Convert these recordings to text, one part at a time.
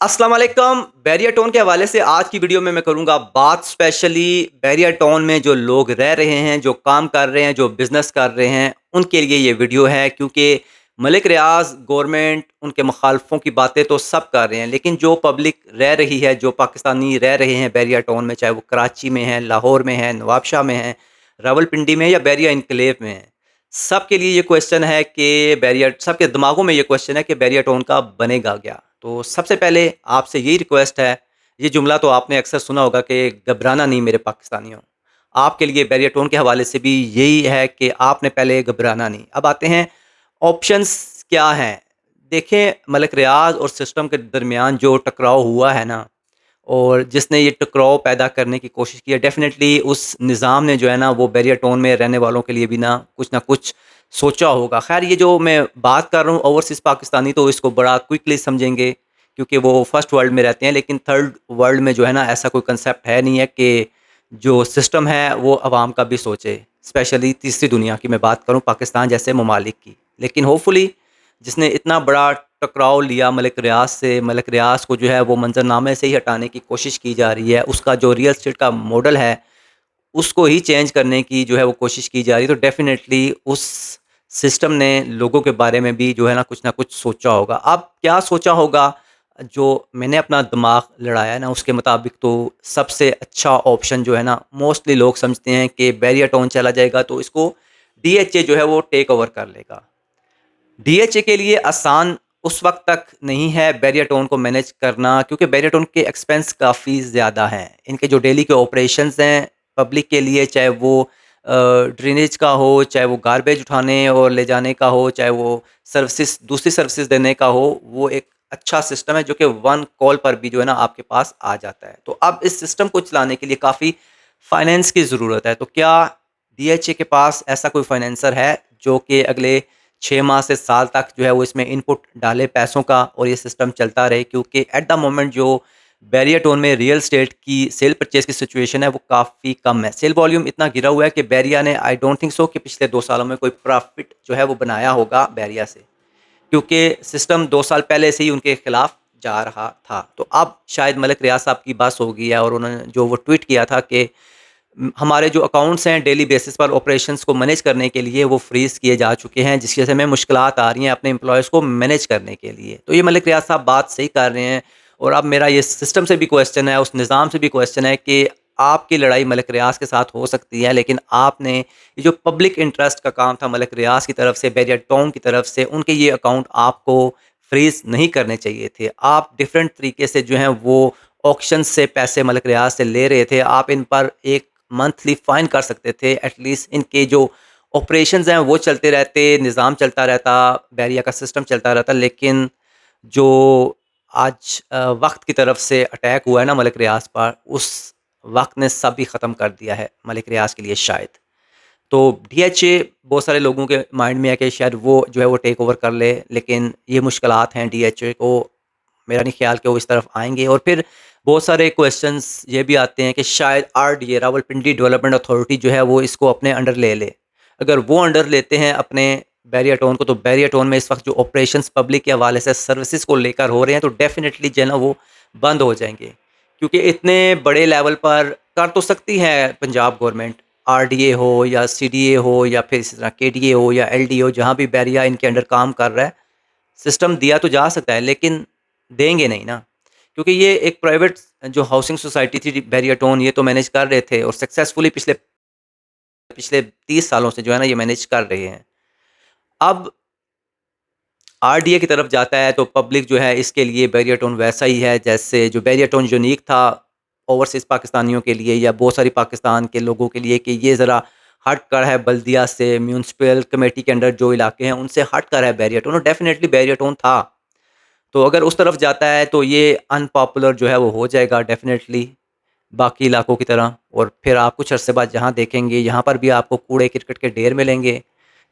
अस्सलाम वालेकुम। बैरिया टाउन के हवाले से आज की वीडियो में मैं करूँगा बात स्पेशली बैरिया टाउन में जो लोग रह रहे हैं, जो काम कर रहे हैं, जो बिज़नेस कर रहे हैं, उनके लिए ये वीडियो है क्योंकि मलिक रियाज़ गवर्नमेंट उनके मुखालफों की बातें तो सब कर रहे हैं, लेकिन जो पब्लिक रह रही है, जो पाकिस्तानी रह रहे हैं बैरिया टाउन में, चाहे वो कराची में है, लाहौर में है, नवाबशाह में है, रावलपिंडी में या बैरिया इनक्लेव में है, सबके लिए ये क्वेश्चन है कि बैरिया सबके दिमागों में ये क्वेश्चन है कि बैरिया टाउन का बनेगा क्या? तो सबसे पहले आपसे यही रिक्वेस्ट है, ये जुमला तो आपने अक्सर सुना होगा कि घबराना नहीं मेरे पाकिस्तानियों। आपके लिए बैरिया टोन के हवाले से भी यही है कि आपने पहले घबराना नहीं। अब आते हैं ऑप्शंस क्या हैं? देखें मलिक रियाज़ और सिस्टम के दरमियान जो टकराव हुआ है ना और जिसने ये टकराव पैदा करने की कोशिश की है, डेफ़िनेटली उस निज़ाम ने जो है ना वो बैरिया टाउन में रहने वालों के लिए भी ना कुछ सोचा होगा। ख़ैर ये जो मैं बात कर रहा हूँ ओवरसीज़ पाकिस्तानी तो इसको बड़ा क्विकली समझेंगे क्योंकि वो फर्स्ट वर्ल्ड में रहते हैं, लेकिन थर्ड वर्ल्ड में जो है ना ऐसा कोई कंसेप्ट है नहीं है कि जो सिस्टम है वो अवाम का भी सोचे। स्पेशली तीसरी दुनिया की मैं बात करूँ पाकिस्तान जैसे ममालिक की। लेकिन होपफुली जिसने इतना बड़ा टकराव लिया मलिक रियाज़ से, मलिक रियाज़ को जो है वो मंज़रनामे से ही हटाने की कोशिश की जा रही है। उसका जो रियल एस्टेट का मॉडल है, उसको ही चेंज करने की जो है वो कोशिश की जा रही है। तो डेफ़िनेटली उस सिस्टम ने लोगों के बारे में भी जो है ना कुछ सोचा होगा। अब क्या सोचा होगा? जो मैंने अपना दिमाग लड़ाया है ना उसके मुताबिक तो सबसे अच्छा ऑप्शन जो है ना मोस्टली लोग समझते हैं कि बैरिया टाउन चला जाएगा तो इसको डीएचए जो है वो टेक ओवर कर लेगा। डीएचए के लिए आसान उस वक़्त तक नहीं है बैरिया टाउन को मैनेज करना क्योंकि बैरिया टाउन के एक्सपेंस काफ़ी ज़्यादा हैं। इनके जो डेली के ऑपरेशंस हैं पब्लिक के लिए चाहे वो ड्रेनेज का हो, चाहे वो गार्बेज उठाने और ले जाने का हो, चाहे वो सर्विसेज़ दूसरी सर्विसेज़ देने का हो, वो एक अच्छा सिस्टम है जो कि वन कॉल पर भी जो है ना आपके पास आ जाता है। तो अब इस सिस्टम को चलाने के लिए काफ़ी फाइनेंस की ज़रूरत है। तो क्या डीएचए के पास ऐसा कोई फाइनेंसर है जो कि अगले 6 माह से साल तक जो है वो इसमें इनपुट डाले पैसों का और ये सिस्टम चलता रहे क्योंकि एट द मोमेंट जो बैरिया टाउन में रियल एस्टेट की सेल परचेज़ की सिचुएशन है वो काफ़ी कम है। सेल वॉल्यूम इतना गिरा हुआ है कि बैरिया ने आई डोंट थिंक सो कि पिछले 2 सालों में कोई प्रॉफ़िट जो है वो बनाया होगा बैरिया से। क्योंकि सिस्टम 2 साल पहले से ही उनके खिलाफ जा रहा था। तो अब शायद मलिक रियाज़ साहब की बस हो गई है और उन्होंने जो वो ट्वीट किया था कि हमारे जो अकाउंट्स हैं डेली बेसिस पर ऑपरेशंस को मैनेज करने के लिए वो फ्रीज़ किए जा चुके हैं, जिसकी वजह से हमें मुश्किलात आ रही हैं अपने एम्प्लॉइज़ को मैनेज करने के लिए। तो ये मलिक रियाज़ साहब बात सही कर रहे हैं और अब मेरा ये सिस्टम से भी क्वेश्चन है, उस निज़ाम से भी क्वेश्चन है कि आपकी लड़ाई मलिक रियाज़ के साथ हो सकती है, लेकिन आपने ये जो पब्लिक इंटरेस्ट का काम था मलिक रियाज़ की तरफ से, बैरिया टाउन की तरफ से, उनके ये अकाउंट आपको फ्रीज़ नहीं करने चाहिए थे। आप डिफरेंट तरीके से जो हैं वो ऑक्शन से पैसे मलिक रियाज़ से ले रहे थे। आप इन पर एक मंथली फ़ाइन कर सकते थे, एटलीस्ट इनके जो ऑपरेशंस हैं वो चलते रहते, निज़ाम चलता रहता, बैरिया का सिस्टम चलता रहता। लेकिन जो आज वक़्त की तरफ से अटैक हुआ है ना मलिक रियाज़ पर, उस वक़्त ने सब ही ख़त्म कर दिया है मलिक रियाज़ के लिए शायद। तो डीएचए बहुत सारे लोगों के माइंड में है कि शायद वो जो है वो टेक ओवर कर ले, लेकिन ये मुश्किलात हैं डीएचए को मेरा नहीं ख़्याल कि वो इस तरफ आएँगे और फिर बहुत सारे क्वेश्चंस ये भी आते हैं कि शायद आरडीए रावलपिंडी डेवलपमेंट अथॉरिटी जो है वो इसको अपने अंडर ले ले। अगर वो अंडर लेते हैं अपने बैरिया टाउन को, तो बैरिया टाउन में इस वक़्त जो ऑपरेशंस पब्लिक के हवाले से सर्विसेज़ को लेकर हो रहे हैं, तो डेफ़िनेटली जो है ना वो बंद हो जाएँगे। क्योंकि इतने बड़े लेवल पर कर तो सकती है पंजाब गवर्नमेंट, आरडीए हो या सीडीए हो या फिर इसी तरह केडीए हो या एलडीए हो, जहाँ भी बैरिया इनके अंडर काम कर रहा है, सिस्टम दिया तो जा सकता है लेकिन देंगे नहीं ना। क्योंकि ये एक प्राइवेट जो हाउसिंग सोसाइटी थी बैरिया टाउन, ये तो मैनेज कर रहे थे और सक्सेसफुली पिछले पिछले 30 सालों से जो है ना ये मैनेज कर रहे हैं। अब आरडीए की तरफ जाता है तो पब्लिक जो है इसके लिए बैरिया टाउन वैसा ही है जैसे जो बैरिया टाउन यूनिक था ओवरसीज़ पाकिस्तानियों के लिए या बहुत सारी पाकिस्तान के लोगों के लिए कि ये ज़रा हट कर है बल्दिया से, म्यूनसिपल कमेटी के अंडर जो इलाके हैं उनसे हट कर है बैरिया टाउन और डेफ़िनेटली बैरिया टाउन था। तो अगर उस तरफ जाता है तो ये अनपॉपुलर जो है वो हो जाएगा डेफ़िनेटली बाकी इलाकों की तरह और फिर आप कुछ अरसे बाद जहाँ देखेंगे यहाँ पर भी आपको कूड़े करकट के ढेर मिलेंगे,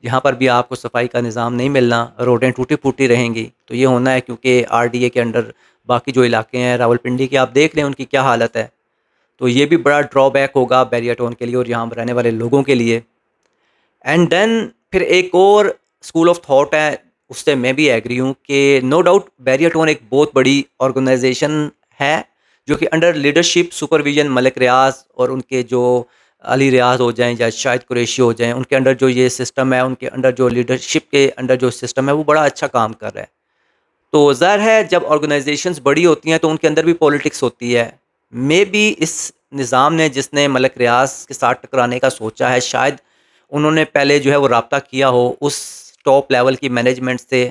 यहाँ पर भी आपको सफाई का निज़ाम नहीं मिलना, रोडें टूटी-फूटी रहेंगी। तो ये होना है क्योंकि आरडीए के अंडर बाकी जो इलाके हैं रावलपिंडी के आप देख लें उनकी क्या हालत है। तो ये भी बड़ा ड्रॉबैक होगा बैरिया टाउन के लिए और यहाँ रहने वाले लोगों के लिए। एंड देन फिर एक और स्कूल ऑफ थॉट है, उससे मैं भी एग्री हूँ कि नो डाउट बैरियर टोन एक बहुत बड़ी ऑर्गेनाइजेशन है, जो कि अंडर लीडरशिप सुपरविजन मलिक रियाज और उनके जो अली रियाज हो जाएं या शाहिद कुरैशी हो जाएं, उनके अंडर जो ये सिस्टम है, उनके अंडर जो लीडरशिप के अंडर जो सिस्टम है, वो बड़ा अच्छा काम कर रहा है। तो ज़ाहिर है जब ऑर्गेनाइजेशंस बड़ी होती हैं तो उनके अंदर भी पॉलिटिक्स होती है। मे बी इस निज़ाम ने जिसने मलिक रियाज के साथ टकराने का सोचा है, शायद उन्होंने पहले जो है वो राब्ता किया हो उस टॉप लेवल की मैनेजमेंट से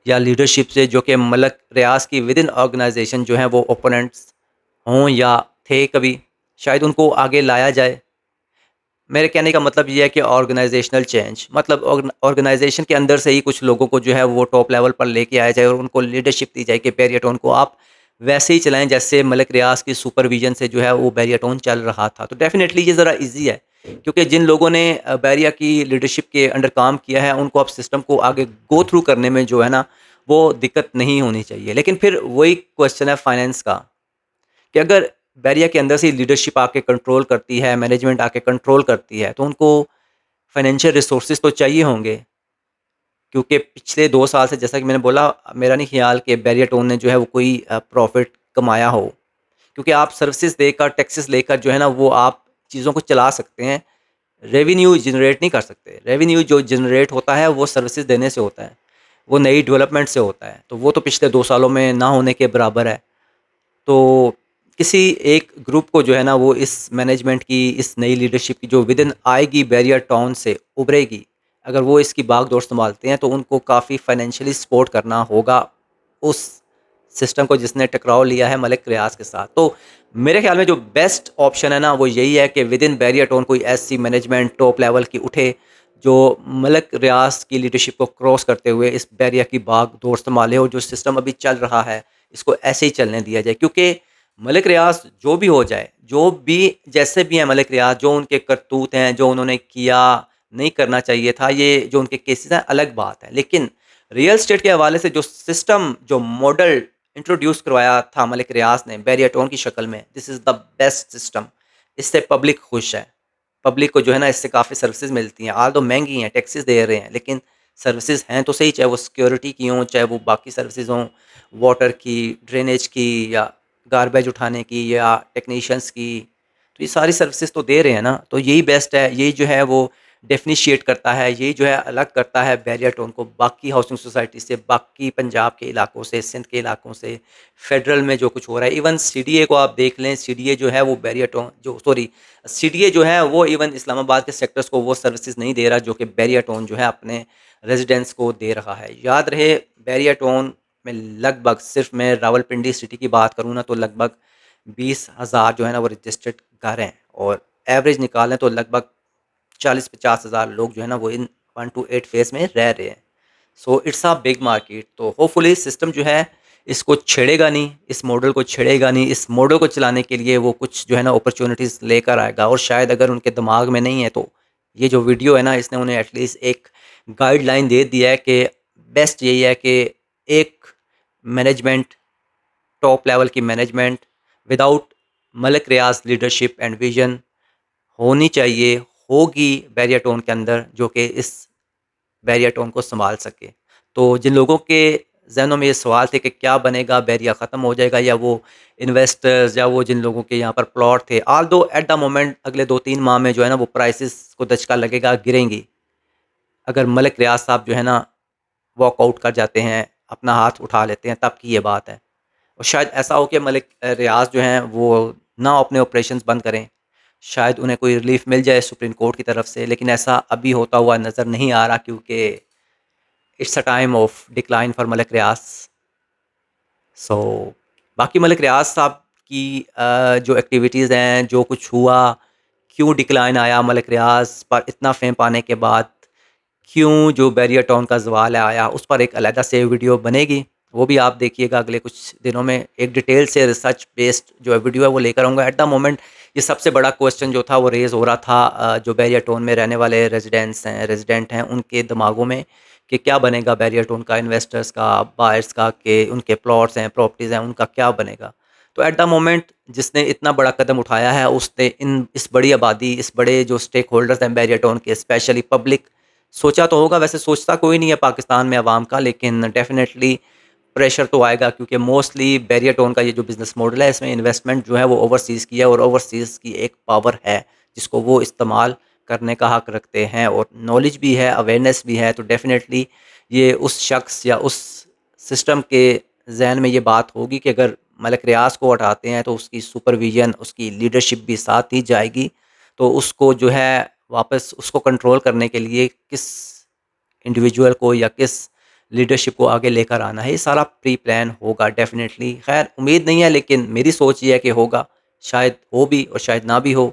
या लीडरशिप से, जो कि मलिक रियाज की विद इन ऑर्गेनाइजेशन जो है वो ओपोनेंट्स हों या थे कभी, शायद उनको आगे लाया जाए। मेरे कहने का मतलब ये है कि ऑर्गेनाइजेशनल चेंज मतलब ऑर्गेनाइजेशन के अंदर से ही कुछ लोगों को जो है वो टॉप लेवल पर लेके आया जाए और उनको लीडरशिप दी जाए कि बैरियटोन को आप वैसे ही चलाएं जैसे मलिक रियाज की सुपरविजन से जो है वो बैरियटोन चल रहा था। तो डेफिनेटली ये ज़रा इजी है, क्योंकि जिन लोगों ने बैरिया की लीडरशिप के अंडर काम किया है उनको अब सिस्टम को आगे गो थ्रू करने में जो है ना वो दिक्कत नहीं होनी चाहिए। लेकिन फिर वही क्वेश्चन है फाइनेंस का, कि अगर बैरिया के अंदर से लीडरशिप आके कंट्रोल करती है, मैनेजमेंट आके कंट्रोल करती है, तो उनको फाइनेंशियल रिसोर्सेज तो चाहिए होंगे। क्योंकि पिछले 2 साल से जैसा कि मैंने बोला, मेरा नहीं ख़्याल कि बैरिया टोन ने जो है वो कोई प्रॉफ़िट कमाया हो। क्योंकि आप सर्विसेज़ देकर, टैक्सेस लेकर जो है ना वो आप चीज़ों को चला सकते हैं, रेवेन्यू जनरेट नहीं कर सकते। रेवेन्यू जो जनरेट होता है वो सर्विसेज़ देने से होता है, वो नई डेवलपमेंट से होता है। तो वो तो पिछले 2 सालों में ना होने के बराबर है। तो किसी एक ग्रुप को जो है ना वो इस मैनेजमेंट की, इस नई लीडरशिप की जो विदिन आएगी बैरियर टाउन से उभरेगी, अगर वो इसकी बागडोर संभालते हैं तो उनको काफ़ी फाइनेंशियली सपोर्ट करना होगा उस सिस्टम को जिसने टकराव लिया है मलिक रियाज के साथ। तो मेरे ख्याल में जो बेस्ट ऑप्शन है ना वो यही है कि विदिन बैरियर टाउन कोई ऐसी मैनेजमेंट टॉप लेवल की उठे जो मलिक रियाज की लीडरशिप को क्रॉस करते हुए इस बैरियर की बागडोर संभाले, और जो सिस्टम अभी चल रहा है इसको ऐसे ही चलने दिया जाए। क्योंकि मलिक रियाज जो भी हो जाए, जो भी जैसे भी हैं मलिक रियाज, जो उनके करतूत हैं, जो उन्होंने किया नहीं करना चाहिए था, ये जो उनके केसेस हैं अलग बात है। लेकिन रियल एस्टेट के हवाले से जो सिस्टम, जो मॉडल इंट्रोड्यूस करवाया था मलिक रियाज ने बैरियटोन की शक्ल में, this is the best system. इससे पब्लिक खुश है। पब्लिक को जो है ना इससे काफ़ी सर्विसेज मिलती हैं, आल दो महंगी हैं, टैक्सेस दे रहे हैं, लेकिन सर्विसेज हैं तो सही, चाहे वो सिक्योरिटी की हों, चाहे वो बाकी सर्विसेज हों, वाटर की, ड्रेनेज की, या गार्बेज उठाने की, या टेक्नीशियंस की। तो ये सारी सर्विसेज तो दे रहे हैं ना, तो यही बेस्ट है। यही जो है वो डिफरेंशिएट करता है, यही जो है अलग करता है बैरियर टोन को बाकी हाउसिंग सोसाइटी से, बाकी पंजाब के इलाकों से, सिंध के इलाकों से, फेडरल में जो कुछ हो रहा है। इवन सीडीए को आप देख लें, सीडीए जो है वो बैरियर टोन जो सॉरी सीडीए जो है वो इवन इस्लामाबाद के सेक्टर्स को वो सर्विसेज नहीं दे रहा जो कि बैरियर टोन जो है अपने रेजिडेंट्स को दे रहा है। याद रहे, बैरियर टोन में लगभग, सिर्फ मैं रावलपिंडी सिटी की बात करूँ ना, तो लगभग 20,000 जो है ना वो रजिस्टर्ड घर हैं, और एवरेज निकालें तो लगभग 40-50 हज़ार लोग जो है ना वो इन 1 to 8 फेज़ में रह रहे हैं। So it's a big market. तो होपफुली सिस्टम जो है इसको छेड़ेगा नहीं, इस मॉडल को छेड़ेगा नहीं। इस मॉडल को चलाने के लिए वो कुछ जो है ना अपॉर्चुनिटीज़ लेकर आएगा, और शायद अगर उनके दिमाग में नहीं है तो ये जो वीडियो है ना इसने उन्हें एटलीस्ट एक गाइडलाइन दे दिया है कि बेस्ट यही है कि एक मैनेजमेंट, टॉप लेवल की management without Malik Riyaz leadership and vision होनी चाहिए, होगी बैरियर टोन के अंदर, जो कि इस बैरियर टोन को सँभाल सके। तो जिन लोगों के ज़हनों में ये सवाल थे कि क्या बनेगा, बैरिया ख़त्म हो जाएगा, या वो इन्वेस्टर्स या वो जिन लोगों के यहाँ पर प्लॉट थे, ऑल्दो एट द मोमेंट अगले 2-3 माह में जो है ना वो प्राइसेस को दचका लगेगा, गिरेंगी। अगर मलिक रियाज साहब जो है ना वॉकआउट कर जाते हैं, अपना हाथ उठा लेते हैं, तब की ये बात है। और शायद ऐसा हो कि मलिक रियाज जो हैं वो ना अपने ऑपरेशंस बंद करें, शायद उन्हें कोई रिलीफ मिल जाए सुप्रीम कोर्ट की तरफ से, लेकिन ऐसा अभी होता हुआ नज़र नहीं आ रहा, क्योंकि it's a time of decline for Malik Riyaz. So बाकी मलिक रियाज साहब की जो एक्टिविटीज़ हैं, जो कुछ हुआ, क्यों डिक्लाइन आया मलिक रियाज पर इतना फेम पाने के बाद, क्यों जो बैरियर टाउन का ज़वाल आया, उस पर एक अलहदा से वीडियो बनेगी। वो भी आप देखिएगा अगले कुछ दिनों में, एक डिटेल से रिसर्च बेस्ड जो है वीडियो है वो लेकर आऊँगा। एट द मोमेंट ये सबसे बड़ा क्वेश्चन जो था वो रेज़ हो रहा था जो बैरियर टाउन में रहने वाले रेजिडेंट हैं उनके दिमागों में, कि क्या बनेगा बैरियर टाउन का, इन्वेस्टर्स का, बायर्स का, कि उनके प्लॉट्स हैं, प्रॉपर्टीज़ हैं, उनका क्या बनेगा। तो एट द मोमेंट जिसने इतना बड़ा कदम उठाया है उसने इस बड़ी आबादी, इस बड़े जो स्टेक होल्डर्स हैं बैरियर टाउन के, स्पेशली पब्लिक सोचा तो होगा, वैसे सोचता कोई नहीं है पाकिस्तान में अवाम का, लेकिन डेफ़िनेटली प्रेशर तो आएगा क्योंकि मोस्टली बैरियर टोन का ये जो बिज़नेस मॉडल है, इसमें इन्वेस्टमेंट जो है वो ओवरसीज़ की है और ओवरसीज़ की एक पावर है, जिसको वो इस्तेमाल करने का हक रखते हैं और नॉलेज भी है, अवेयरनेस भी है। तो डेफ़िनेटली ये उस शख्स या उस सिस्टम के ज़हन में ये बात होगी कि अगर मलिक रियाज़ को हटाते हैं तो उसकी सुपरविज़न, उसकी लीडरशिप भी साथ ही जाएगी। तो उसको जो है वापस उसको कंट्रोल करने के लिए किस इंडिविजुअल को या किस लीडरशिप को आगे लेकर आना है, ये सारा प्री प्लान होगा डेफ़िनेटली। ख़ैर उम्मीद नहीं है, लेकिन मेरी सोच ये है कि होगा, शायद हो भी और शायद ना भी हो।